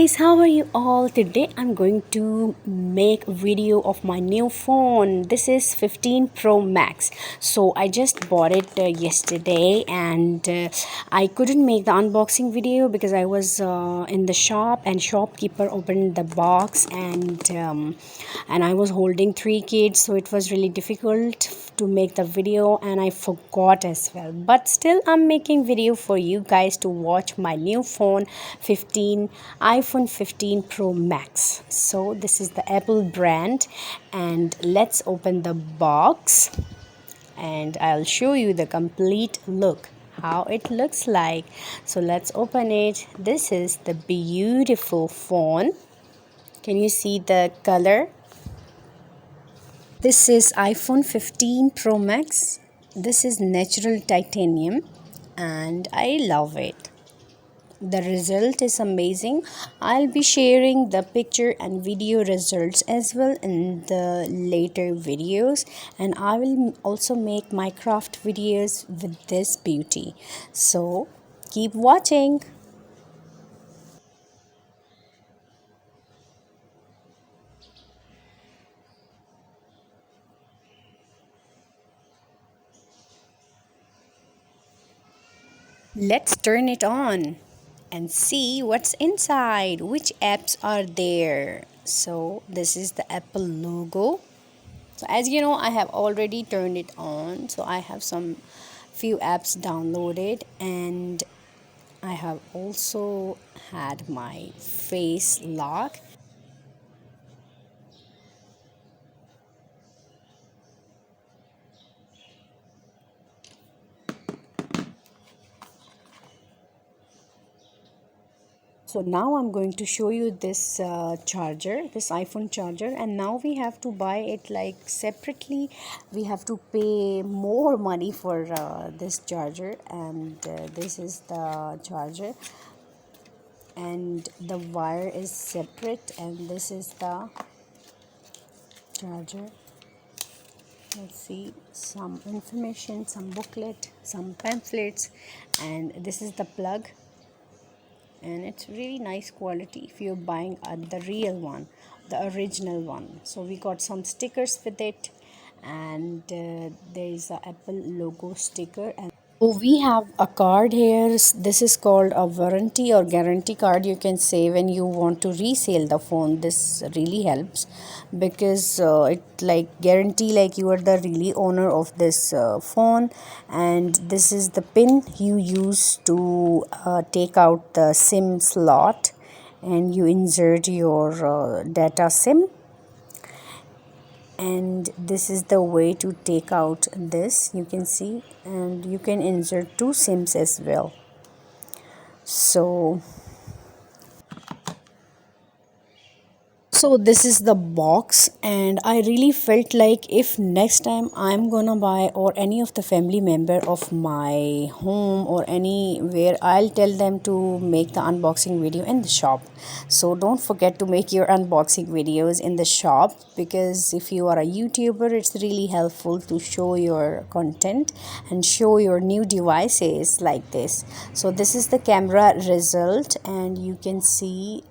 guys, how are you all? Today I'm going to make a video of my new phone. This is 15 Pro Max. So I just bought it yesterday, and I couldn't make the unboxing video because I was in the shop and shopkeeper opened the box, and I was holding three kids, so it was really difficult to make the video, and I forgot as well. But still I'm making video for you guys to watch my new phone 15 iPhone 15 Pro Max. So this is the Apple brand, and let's open the box and I'll show you the complete look, how it looks like. So let's open it. This is the beautiful phone. Can you see the color? This is iPhone 15 Pro Max. This is natural titanium and I love it. The result is amazing. I'll be sharing the picture and video results as well in the later videos, and I will also make my craft videos with this beauty. So keep watching. Let's turn it on and see what's inside, which apps are there. So this is the Apple logo. So as you know, I have already turned it on, so I have some few apps downloaded, and I have also had my face lock. So now I'm going to show you this charger, this iPhone charger, and now we have to buy it like separately. We have to pay more money for this charger, and this is the charger, and the wire is separate, and this is the charger. Let's see some information, some booklet, some pamphlets, and this is the plug, and it's really nice quality if you're buying the real one, the original one. So we got some stickers with it, and there is a Apple logo sticker. And so we have a card here. This is called a warranty or guarantee card, you can say, when you want to resell the phone. This really helps because it like guarantee like you are the really owner of this phone. And this is the pin you use to take out the SIM slot, and you insert your data SIM, and this is the way to take out this, you can see, and you can insert two SIMs as well. So this is the box, and I really felt like if next time I'm gonna buy, or any of the family member of my home or anywhere, I'll tell them to make the unboxing video in the shop. So don't forget to make your unboxing videos in the shop, because if you are a YouTuber, it's really helpful to show your content and show your new devices like this. So this is the camera result, and you can see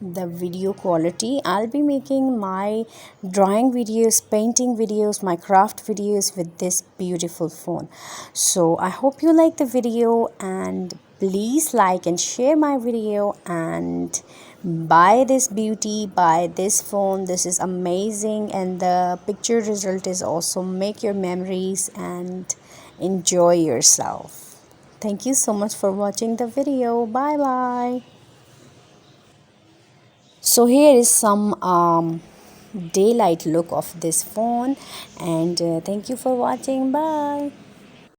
the video quality. I'll be making my drawing videos, painting videos, my craft videos with this beautiful phone. So I hope you like the video, and please like and share my video, and buy this beauty, buy this phone. This is amazing, and the picture result is awesome. Make your memories and enjoy yourself. Thank you so much for watching the video. Bye bye. So here is some daylight look of this phone, and thank you for watching. Bye.